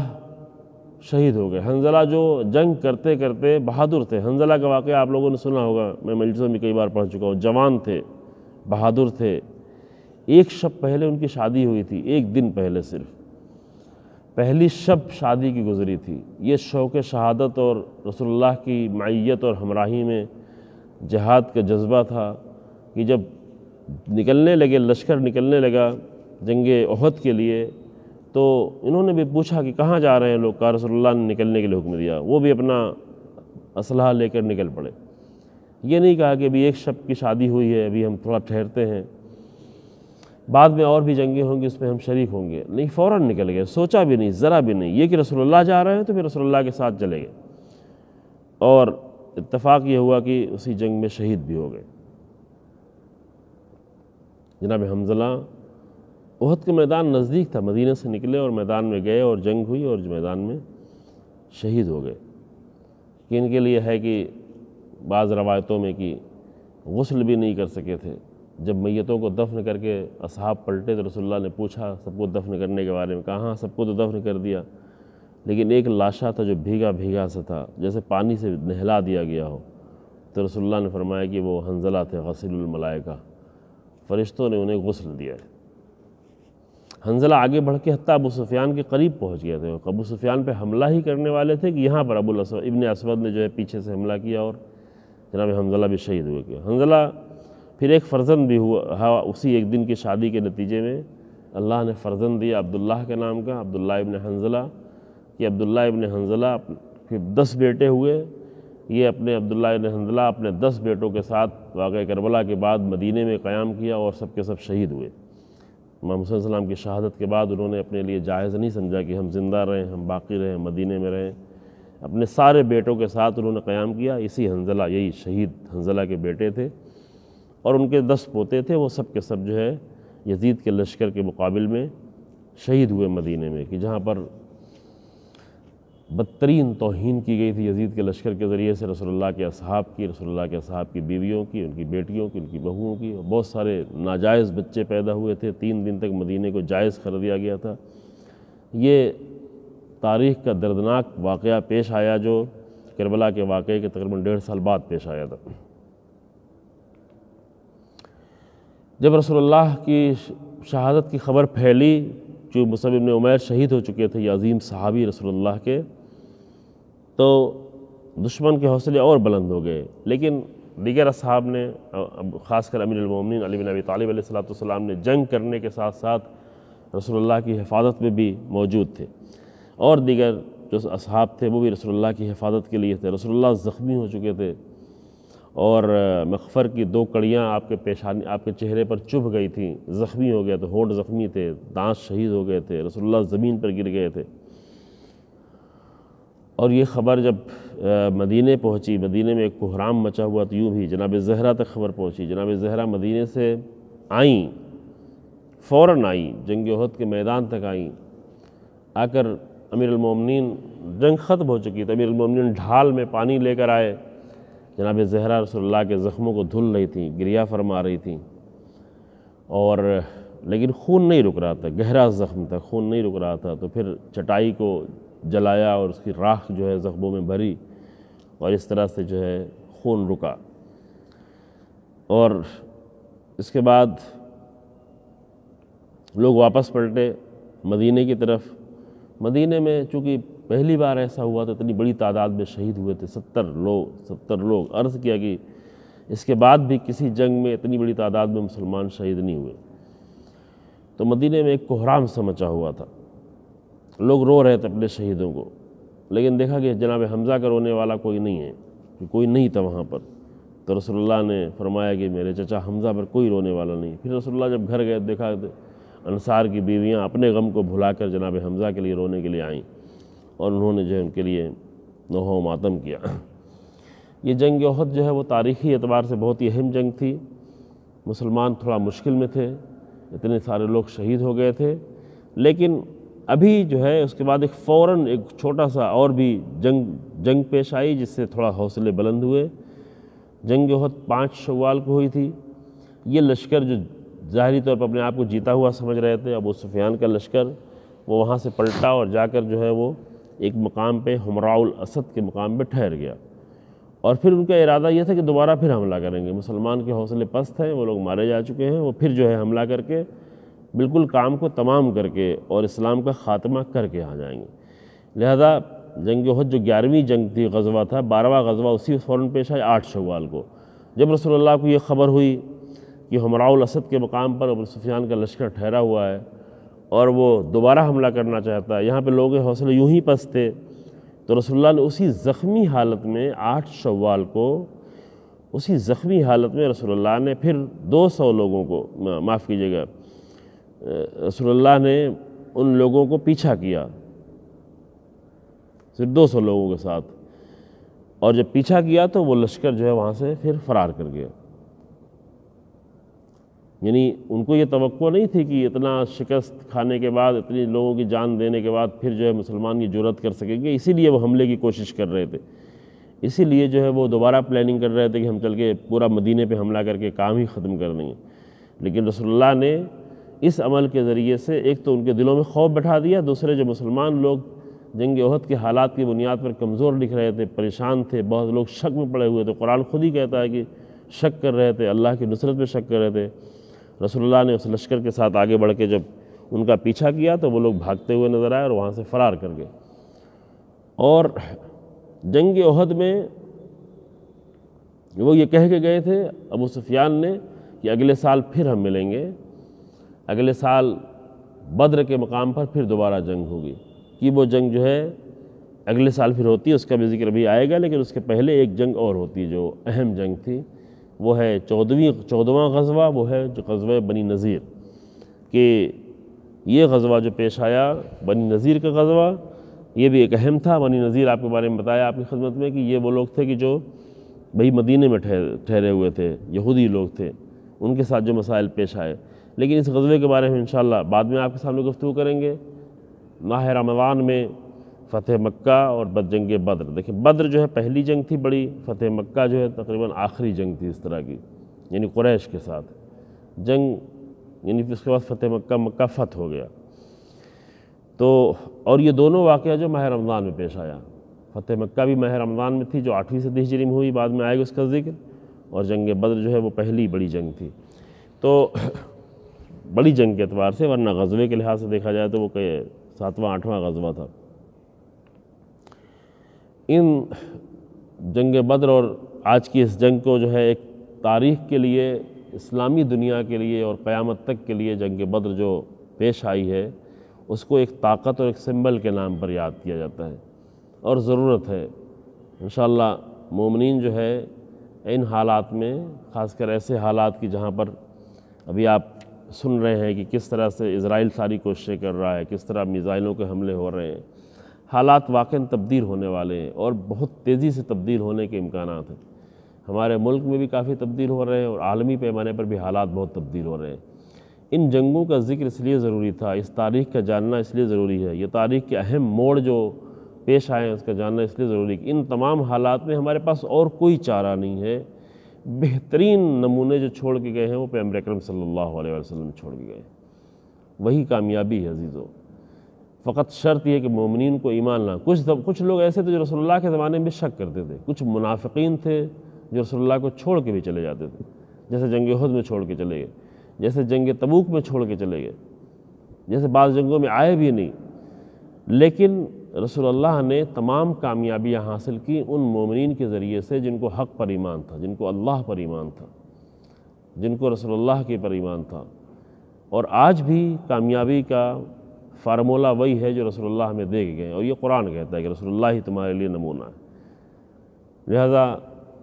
شہید ہو گئے۔ حنظلہ جو جنگ کرتے کرتے بہادر تھے، حنظلہ کا واقعہ آپ لوگوں نے سنا ہوگا، میں مجلسوں میں کئی بار پڑھ چکا ہوں، جوان تھے، بہادر تھے۔ ایک شب پہلے ان کی شادی ہوئی تھی، ایک دن پہلے صرف، پہلی شب شادی کی گزری تھی۔ یہ شوق شہادت اور رسول اللہ کی معیت اور ہمراہی میں جہاد کا جذبہ تھا کہ جب نکلنے لگے، لشکر نکلنے لگا جنگ احد کے لیے، تو انہوں نے بھی پوچھا کہ کہاں جا رہے ہیں لوگ؟ کہا رسول اللہ نے نکلنے کے لیے حکم دیا۔ وہ بھی اپنا اسلحہ لے کر نکل پڑے۔ یہ نہیں کہا کہ ابھی ایک شب کی شادی ہوئی ہے، ابھی ہم تھوڑا ٹھہرتے ہیں، بعد میں اور بھی جنگیں ہوں گی اس میں ہم شریک ہوں گے، نہیں، فوراً نکل گئے، سوچا بھی نہیں، ذرا بھی نہیں، یہ کہ رسول اللہ جا رہے ہیں تو پھر رسول اللہ کے ساتھ چلے گئے، اور اتفاق یہ ہوا کہ اسی جنگ میں شہید بھی ہو گئے۔ جناب حنظلہ احد کا میدان نزدیک تھا، مدینہ سے نکلے اور میدان میں گئے اور جنگ ہوئی اور میدان میں شہید ہو گئے۔ کہ ان کے لیے ہے کہ بعض روایتوں میں کہ غسل بھی نہیں کر سکے تھے۔ جب میتوں کو دفن کر کے اصحاب پلٹے تو رسول اللہ نے پوچھا سب کو دفن کرنے کے بارے میں، کہا سب کو تو دفن کر دیا، لیکن ایک لاشا تھا جو بھیگا بھیگا سا تھا، جیسے پانی سے نہلا دیا گیا ہو، تو رسول اللہ نے فرمایا کہ وہ حنظلہ تھے غسیل الملائکہ، فرشتوں نے انہیں غسل دیا ہے۔ حنظلہ آگے بڑھ کے حتیٰ ابو سفیان کے قریب پہنچ گئے تھے، ابو سفیان پہ حملہ ہی کرنے والے تھے کہ یہاں پر ابن اسود نے جو ہے پیچھے سے حملہ کیا اور جناب حنظلہ بھی شہید ہوئے گئے۔ حنظلہ پھر ایک فرزند بھی ہوا اسی ایک دن کی شادی کے نتیجے میں، اللہ نے فرزند دیا عبداللہ کے نام کا، عبداللہ ابن حنظلہ، کہ عبداللہ ابن حنظلہ پھر 10 بیٹے ہوئے۔ یہ اپنے عبداللہ ابن حنظلہ اپنے 10 بیٹوں کے ساتھ واقعہ کربلا کے بعد مدینے میں قیام کیا اور سب کے سب شہید ہوئے۔ امام حسین علیہ السلام کی شہادت کے بعد انہوں نے اپنے لیے جائز نہیں سمجھا کہ ہم زندہ رہیں، ہم باقی رہیں، مدینے میں رہیں، اپنے سارے بیٹوں کے ساتھ انہوں نے قیام کیا۔ اسی حنظلہ، یہی شہید حنظلہ کے بیٹے تھے، اور ان کے 10 پوتے تھے، وہ سب کے سب جو ہے یزید کے لشکر کے مقابل میں شہید ہوئے مدینے میں، کہ جہاں پر بدترین توہین کی گئی تھی یزید کے لشکر کے ذریعے سے رسول اللہ کے اصحاب کی، رسول اللہ کے اصحاب کی بیویوں کی، ان کی بیٹیوں کی، ان کی بہوؤں کی، بہت سارے ناجائز بچے پیدا ہوئے تھے۔ 3 دن تک مدینے کو جائز کر دیا گیا تھا۔ یہ تاریخ کا دردناک واقعہ پیش آیا جو کربلا کے واقعے کے تقریباً 1.5 سال بعد پیش آیا تھا۔ جب رسول اللہ کی شہادت کی خبر پھیلی، جو مصعب بن عمیر شہید ہو چکے تھے، یہ عظیم صحابی رسول اللہ کے، تو دشمن کے حوصلے اور بلند ہو گئے، لیکن دیگر اصحاب نے، خاص کر امیر المومنین علی بن ابی طالب علیہ السلام نے جنگ کرنے کے ساتھ ساتھ رسول اللہ کی حفاظت میں بھی موجود تھے، اور دیگر جو اصحاب تھے وہ بھی رسول اللہ کی حفاظت کے لیے تھے۔ رسول اللہ زخمی ہو چکے تھے، اور مغفر کی 2 کڑیاں آپ کے چہرے پر چبھ گئی تھیں، زخمی ہو گئے تھے، ہونٹ زخمی تھے، دانت شہید ہو گئے تھے، رسول اللہ زمین پر گر گئے تھے۔ اور یہ خبر جب مدینے پہنچی، مدینے میں ایک کوہرام مچا ہوا، تو یوں بھی جناب زہرہ تک خبر پہنچی۔ جناب زہرہ مدینے سے آئیں، فوراً آئیں، جنگ احد کے میدان تک آئیں، آ کر امیر المومنین، جنگ ختم ہو چکی تھی، امیر المومنین ڈھال میں پانی لے کر آئے، جناب زہرہ رسول اللہ کے زخموں کو دھل رہی تھیں، گریہ فرما رہی تھیں، اور لیکن خون نہیں رک رہا تھا، گہرا زخم تھا، خون نہیں رک رہا تھا، تو پھر چٹائی کو جلایا اور اس کی راکھ جو ہے زخموں میں بھری، اور اس طرح سے جو ہے خون رکا۔ اور اس کے بعد لوگ واپس پلٹے مدینے کی طرف۔ مدینے میں چونکہ پہلی بار ایسا ہوا تو اتنی بڑی تعداد میں شہید ہوئے تھے، 70 لوگ، عرض کیا کہ اس کے بعد بھی کسی جنگ میں اتنی بڑی تعداد میں مسلمان شہید نہیں ہوئے۔ تو مدینے میں ایک کوہرام سا مچا ہوا تھا، لوگ رو رہے تھے اپنے شہیدوں کو، لیکن دیکھا کہ جناب حمزہ کا رونے والا کوئی نہیں ہے، کوئی نہیں تھا وہاں پر۔ تو رسول اللہ نے فرمایا کہ میرے چچا حمزہ پر کوئی رونے والا نہیں۔ پھر رسول اللہ جب گھر گئے دیکھا انصار کی بیویاں اپنے غم کو بھلا کر جناب حمزہ کے لیے رونے کے لیے آئیں، اور انہوں نے جو ہے ان کے لیے نوحہ و ماتم کیا۔ یہ جنگ احد جو ہے وہ تاریخی اعتبار سے بہت ہی اہم جنگ تھی۔ مسلمان تھوڑا مشکل میں تھے، اتنے سارے لوگ شہید ہو گئے تھے، لیکن ابھی جو ہے اس کے بعد فوراً ایک چھوٹا سا اور بھی جنگ پیش آئی، جس سے تھوڑا حوصلے بلند ہوئے۔ جنگ احد 5 شوال کو ہوئی تھی۔ یہ لشکر جو ظاہری طور پر اپنے آپ کو جیتا ہوا سمجھ رہے تھے، ابو سفیان کا لشکر، وہ وہاں سے پلٹا اور جا کر جو ہے وہ ایک مقام پہ حمراء الاسد کے مقام پہ ٹھہر گیا، اور پھر ان کا ارادہ یہ تھا کہ دوبارہ پھر حملہ کریں گے۔ مسلمان کے حوصلے پست ہیں، وہ لوگ مارے جا چکے ہیں، وہ پھر جو ہے حملہ کر کے بالکل کام کو تمام کر کے اور اسلام کا خاتمہ کر کے آ جائیں گے۔ لہذا جنگ احد جو 11ویں جنگ تھی، غزوہ تھا، 12واں غزوہ اسی فوراً پیش آیا 8 شوال کو۔ جب رسول اللہ کو یہ خبر ہوئی کہ حمراء الاسد کے مقام پر ابو سفیان کا لشکر ٹھہرا ہوا ہے اور وہ دوبارہ حملہ کرنا چاہتا ہے، یہاں پہ لوگوں کے حوصلے یوں ہی پست تھے، تو رسول اللہ نے اسی زخمی حالت میں 8 شوال کو، اسی زخمی حالت میں رسول اللہ نے پھر 200 لوگوں کو، معاف کیجیے گا، رسول اللہ نے ان لوگوں کو پیچھا کیا صرف 200 لوگوں کے ساتھ، اور جب پیچھا کیا تو وہ لشکر جو ہے وہاں سے پھر فرار کر گیا۔ یعنی ان کو یہ توقع نہیں تھی کہ اتنا شکست کھانے کے بعد، اتنی لوگوں کی جان دینے کے بعد پھر جو ہے مسلمان یہ جرأت کر سکیں گے، اسی لیے وہ حملے کی کوشش کر رہے تھے، اسی لیے جو ہے وہ دوبارہ پلاننگ کر رہے تھے کہ ہم چل کے پورا مدینے پہ حملہ کر کے کام ہی ختم کر دیں گے۔ لیکن رسول اللہ نے اس عمل کے ذریعے سے ایک تو ان کے دلوں میں خوف بٹھا دیا، دوسرے جو مسلمان لوگ جنگ احد کے حالات کی بنیاد پر کمزور دکھ رہے تھے، پریشان تھے، بہت لوگ شک میں پڑے ہوئے تھے، قرآن خود ہی کہتا ہے کہ شک کر رہے تھے، اللہ کی نصرت پہ شک کر رہے تھے، رسول اللہ نے اس لشکر کے ساتھ آگے بڑھ کے جب ان کا پیچھا کیا تو وہ لوگ بھاگتے ہوئے نظر آئے اور وہاں سے فرار کر گئے۔ اور جنگ احد میں وہ یہ کہہ کے گئے تھے ابو سفیان نے کہ اگلے سال پھر ہم ملیں گے، اگلے سال بدر کے مقام پر پھر دوبارہ جنگ ہوگی، کہ وہ جنگ جو ہے اگلے سال پھر ہوتی ہے، اس کا بھی ذکر بھی آئے گا، لیکن اس کے پہلے ایک جنگ اور ہوتی ہے جو اہم جنگ تھی، وہ ہے 14واں غزوہ، وہ ہے جو غزوہ بنی نذیر، کہ یہ غزوہ جو پیش آیا بنی نذیر کا غزوہ، یہ بھی ایک اہم تھا۔ بنی نذیر آپ کے بارے میں بتایا آپ کی خدمت میں کہ یہ وہ لوگ تھے کہ جو بھئی مدینے میں ٹھہرے ہوئے تھے، یہودی لوگ تھے، ان کے ساتھ جو مسائل پیش آئے، لیکن اس غزوے کے بارے میں انشاءاللہ بعد میں آپ کے سامنے گفتگو کریں گے۔ ماہ رمضان میں فتح مکہ اور جنگ بدر، دیکھیں بدر جو ہے پہلی جنگ تھی بڑی، فتح مکہ جو ہے تقریباً آخری جنگ تھی اس طرح کی، یعنی قریش کے ساتھ جنگ، یعنی اس کے بعد فتح مکہ فتح ہو گیا۔ تو اور یہ دونوں واقعہ جو ماہ رمضان میں پیش آیا، فتح مکہ بھی ماہ رمضان میں تھی جو 8ویں صدی ہجری میں ہوئی، بعد میں آئے گا اس کا ذکر، اور جنگ بدر جو ہے وہ پہلی بڑی جنگ تھی۔ تو بڑی جنگ کے اعتبار سے، ورنہ غزوے کے لحاظ سے دیکھا جائے تو وہ 7واں 8واں غزوہ تھا۔ ان جنگ بدر اور آج کی اس جنگ کو جو ہے ایک تاریخ کے لیے، اسلامی دنیا کے لیے اور قیامت تک کے لیے جنگ بدر جو پیش آئی ہے، اس کو ایک طاقت اور ایک سمبل کے نام پر یاد کیا جاتا ہے، اور ضرورت ہے انشاءاللہ مومنین جو ہے ان حالات میں، خاص کر ایسے حالات کی جہاں پر ابھی آپ سن رہے ہیں کہ کس طرح سے اسرائیل ساری کوششیں کر رہا ہے، کس طرح میزائلوں کے حملے ہو رہے ہیں، حالات واقعاً تبدیل ہونے والے ہیں اور بہت تیزی سے تبدیل ہونے کے امکانات ہیں۔ ہمارے ملک میں بھی کافی تبدیل ہو رہے ہیں اور عالمی پیمانے پر بھی حالات بہت تبدیل ہو رہے ہیں۔ ان جنگوں کا ذکر اس لیے ضروری تھا، اس تاریخ کا جاننا اس لیے ضروری ہے، یہ تاریخ کے اہم موڑ جو پیش آئے ہیں اس کا جاننا اس لیے ضروری ہے کہ ان تمام حالات میں ہمارے پاس اور کوئی چارہ نہیں ہے، بہترین نمونے جو چھوڑ کے گئے ہیں وہ پیغمبر اکرم صلی اللہ علیہ وسلم چھوڑ کے گئے ہیں، وہی کامیابی ہے عزیزو۔ فقط شرط یہ کہ مومنین کو ایمان لا، کچھ لوگ ایسے تھے جو رسول اللہ کے زمانے میں شک کرتے تھے، کچھ منافقین تھے جو رسول اللہ کو چھوڑ کے بھی چلے جاتے تھے، جیسے جنگ احد میں چھوڑ کے چلے گئے، جیسے جنگ تبوک میں چھوڑ کے چلے گئے، جیسے بعض جنگوں میں آئے بھی نہیں، لیکن رسول اللہ نے تمام کامیابیاں حاصل کی ان مومنین کے ذریعے سے جن کو حق پر ایمان تھا، جن کو اللہ پر ایمان تھا، جن کو رسول اللہ کے پر ایمان تھا۔ اور آج بھی کامیابی کا فارمولہ وہی ہے جو رسول اللہ ہمیں دے کے گئے، اور یہ قرآن کہتا ہے کہ رسول اللہ ہی تمہارے لیے نمونہ ہے۔ لہذا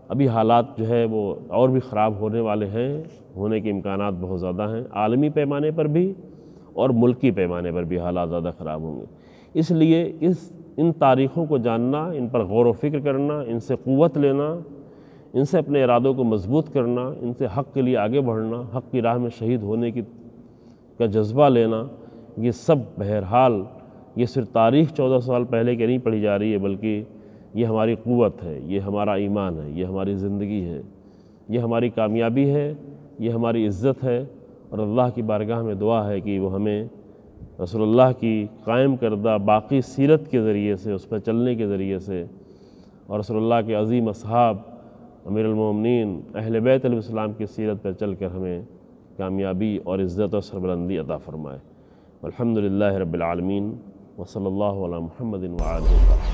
ابھی حالات جو ہے وہ اور بھی خراب ہونے والے ہیں، ہونے کے امکانات بہت زیادہ ہیں، عالمی پیمانے پر بھی اور ملکی پیمانے پر بھی حالات زیادہ خراب ہوں گے۔ اس لیے ان تاریخوں کو جاننا، ان پر غور و فکر کرنا، ان سے قوت لینا، ان سے اپنے ارادوں کو مضبوط کرنا، ان سے حق کے لیے آگے بڑھنا، حق کی راہ میں شہید ہونے کا جذبہ لینا، یہ سب بہرحال یہ صرف تاریخ 14 سال پہلے کے نہیں پڑھی جا رہی ہے، بلکہ یہ ہماری قوت ہے، یہ ہمارا ایمان ہے، یہ ہماری زندگی ہے، یہ ہماری کامیابی ہے، یہ ہماری عزت ہے، اور اللہ کی بارگاہ میں دعا ہے کہ وہ ہمیں رسول اللہ کی قائم کردہ باقی سیرت کے ذریعے سے، اس پر چلنے کے ذریعے سے، اور رسول اللہ کے عظیم اصحاب امیر المومنین اہل بیت علیہ السلام کی سیرت پر چل کر ہمیں کامیابی اور عزت اور سربلندی عطا فرمائے۔ الحمدللہ رب العالمین، وصلی اللہ علی محمد وآلہ وسلم۔